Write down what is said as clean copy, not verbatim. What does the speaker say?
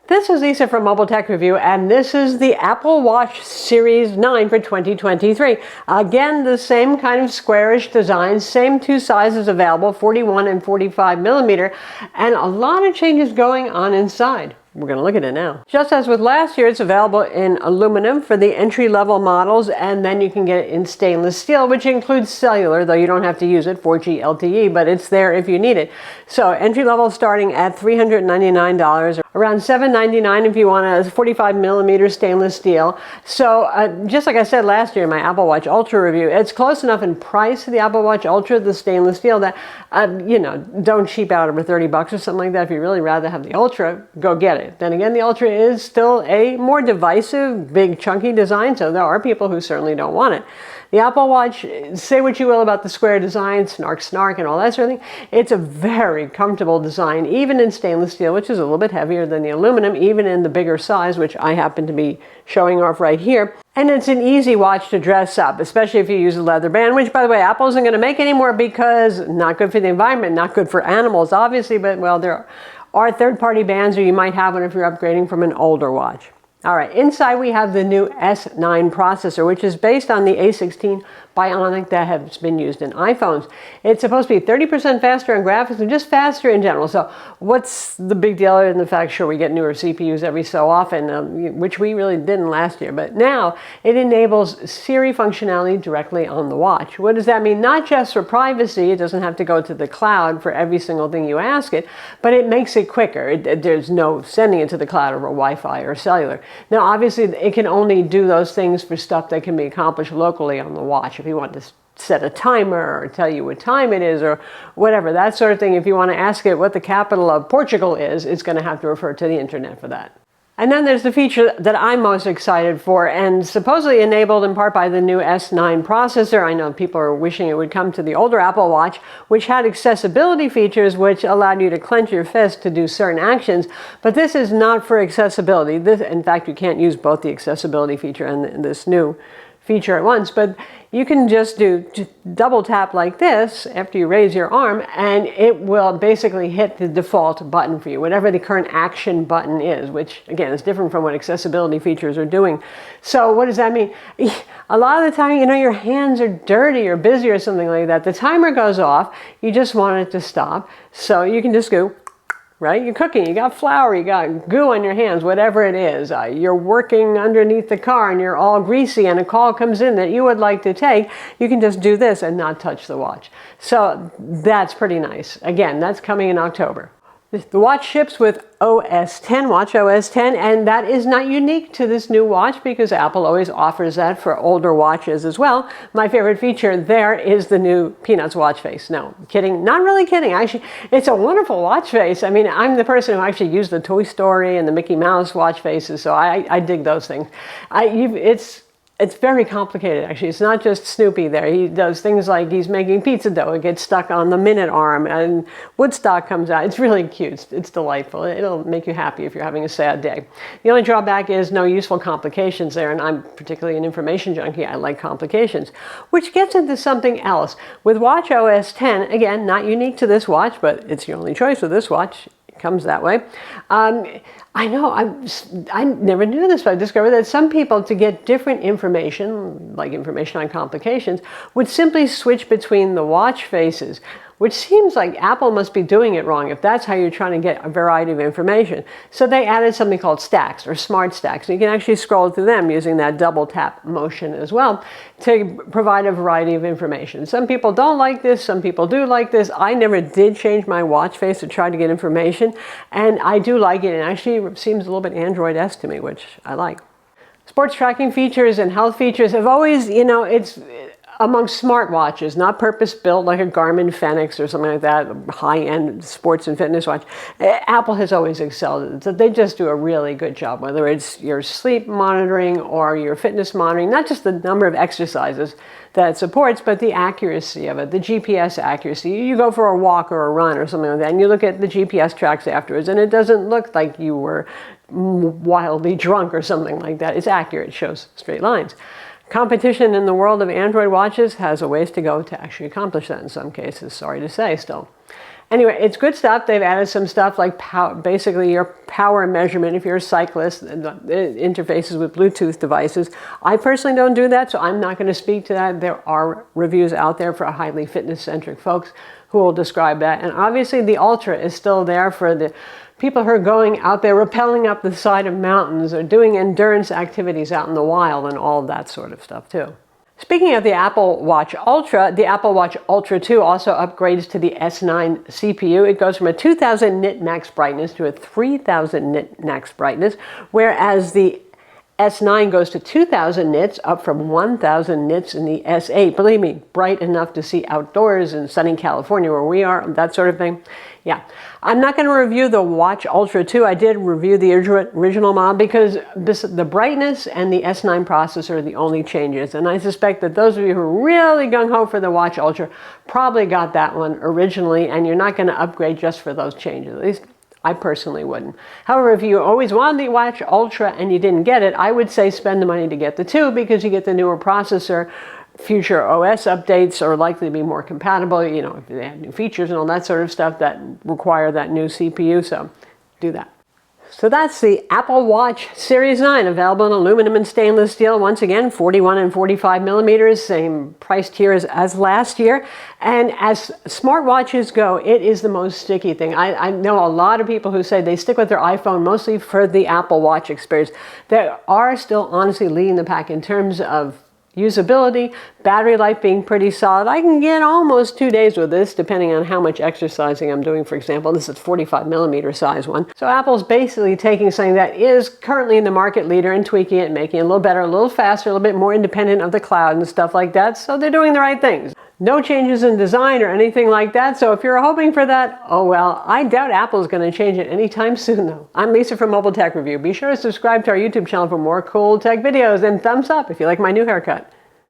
This is Lisa from Mobile Tech Review, and this is the Apple Watch Series 9 for 2023. Again, the same kind of squarish design, same two sizes available, 41 and 45 millimeter, and a lot of changes going on inside. We're going to look at it now. Just as with last year, it's available in aluminum for the entry-level models, and then you can get it in stainless steel, which includes cellular, though you don't have to use it, 4G LTE, but it's there if you need it. So entry-level starting at $399, around $799 if you want a 45 millimeter stainless steel. So just like I said last year in my Apple Watch Ultra review, it's close enough in price to the Apple Watch Ultra, the stainless steel, that you know, don't cheap out over 30 bucks or something like that. If you'd really rather have the Ultra, go get it. Then again, the Ultra is still a more divisive, big, chunky design, so there are people who certainly don't want it. The Apple Watch, say what you will about the square design, snark, and all that sort of thing, it's a very comfortable design, even in stainless steel, which is a little bit heavier than the aluminum, even in the bigger size, which I happen to be showing off right here. And it's an easy watch to dress up, especially if you use a leather band, which, by the way, Apple isn't going to make anymore because not good for the environment, not good for animals, obviously, but, well, there are third-party bands, or you might have one if you're upgrading from an older watch. All right, inside we have the new S9 processor, which is based on the A16 Bionic that has been used in iPhones. It's supposed to be 30% faster on graphics and just faster in general. So what's the big deal in the fact, sure, we get newer CPUs every so often, which we really didn't last year, but now it enables Siri functionality directly on the watch. What does that mean? Not just for privacy, it doesn't have to go to the cloud for every single thing you ask it, but it makes it quicker. There's no sending it to the cloud over Wi-Fi or cellular. Now, obviously, it can only do those things for stuff that can be accomplished locally on the watch. If you want to set a timer or tell you what time it is or whatever, that sort of thing, if you want to ask it what the capital of Portugal is, it's going to have to refer to the internet for that. And then there's the feature that I'm most excited for, and supposedly enabled in part by the new S9 processor. I know people are wishing it would come to the older Apple Watch, which had accessibility features which allowed you to clench your fist to do certain actions, but this is not for accessibility. In fact, you can't use both the accessibility feature and this new feature at once, but you can just double tap like this after you raise your arm, and it will basically hit the default button for you, whatever the current action button is, which again is different from what accessibility features are doing. So what does that mean? A lot of the time, you know, your hands are dirty or busy or something like that. The timer goes off, you just want it to stop, so you can just go, right? You're cooking, you got flour, you got goo on your hands, whatever it is. You're working underneath the car and you're all greasy and a call comes in that you would like to take. You can just do this and not touch the watch. So that's pretty nice. Again, that's coming in October. The watch ships with OS 10, WatchOS 10, and that is not unique to this new watch because Apple always offers that for older watches as well. My favorite feature there is the new Peanuts watch face. No, kidding, not really kidding. Actually, it's a wonderful watch face. I mean, I'm the person who actually used the Toy Story and the Mickey Mouse watch faces, so I dig those things. It's very complicated, actually. It's not just Snoopy there. He does things like he's making pizza dough. It gets stuck on the minute arm, and Woodstock comes out. It's really cute. It's delightful. It'll make you happy if you're having a sad day. The only drawback is no useful complications there, and I'm particularly an information junkie. I like complications, which gets into something else. With WatchOS 10, again, not unique to this watch, but it's your only choice with this watch. It comes that way. I know, I never knew this, but I discovered that some people, to get different information, like information on complications, would simply switch between the watch faces, which seems like Apple must be doing it wrong if that's how you're trying to get a variety of information. So they added something called stacks or smart stacks. And you can actually scroll through them using that double tap motion as well to provide a variety of information. Some people don't like this, some people do like this. I never did change my watch face to try to get information, and I do like it. It actually seems a little bit Android-esque to me, which I like. Sports tracking features and health features have always, you know, it's amongst smartwatches, not purpose-built like a Garmin Fenix or something like that, high-end sports and fitness watch. Apple has always excelled. They just do a really good job, whether it's your sleep monitoring or your fitness monitoring, not just the number of exercises that it supports, but the accuracy of it, the GPS accuracy. You go for a walk or a run or something like that, and you look at the GPS tracks afterwards, and it doesn't look like you were wildly drunk or something like that. It's accurate, it shows straight lines. Competition in the world of Android watches has a ways to go to actually accomplish that in some cases, sorry to say still. Anyway, it's good stuff. They've added some stuff like basically your power measurement if you're a cyclist, and interfaces with Bluetooth devices. I personally don't do that, so I'm not going to speak to that. There are reviews out there for highly fitness-centric folks who will describe that. And obviously the Ultra is still there for the people who are going out there rappelling up the side of mountains or doing endurance activities out in the wild and all of that sort of stuff too. Speaking of the Apple Watch Ultra, the Apple Watch Ultra 2 also upgrades to the S9 CPU. It goes from a 2000 nit max brightness to a 3000 nit max brightness, whereas the S9 goes to 2000 nits, up from 1000 nits in the S8. Believe me, bright enough to see outdoors in sunny California where we are, that sort of thing. Yeah, I'm not going to review the Watch Ultra 2. I did review the original model because the brightness and the S9 processor are the only changes. And I suspect that those of you who are really gung-ho for the Watch Ultra probably got that one originally, and you're not going to upgrade just for those changes. At least I personally wouldn't. However, if you always wanted the Watch Ultra and you didn't get it, I would say spend the money to get the 2 because you get the newer processor. Future OS updates are likely to be more compatible, you know, if they have new features and all that sort of stuff that require that new CPU, so do that. So that's the Apple Watch Series 9, available in aluminum and stainless steel. Once again, 41 and 45 millimeters, same price tier as last year. And as smartwatches go, it is the most sticky thing. I know a lot of people who say they stick with their iPhone mostly for the Apple Watch experience. They are still honestly leading the pack in terms of usability, battery life being pretty solid. I can get almost 2 days with this, depending on how much exercising I'm doing. For example, this is 45 millimeter size one. So Apple's basically taking something that is currently in the market leader and tweaking it and making it a little better, a little faster, a little bit more independent of the cloud and stuff like that. So they're doing the right things. No changes in design or anything like that. So if you're hoping for that, oh well, I doubt Apple's going to change it anytime soon though. I'm Lisa from Mobile Tech Review. Be sure to subscribe to our YouTube channel for more cool tech videos, and thumbs up if you like my new haircut.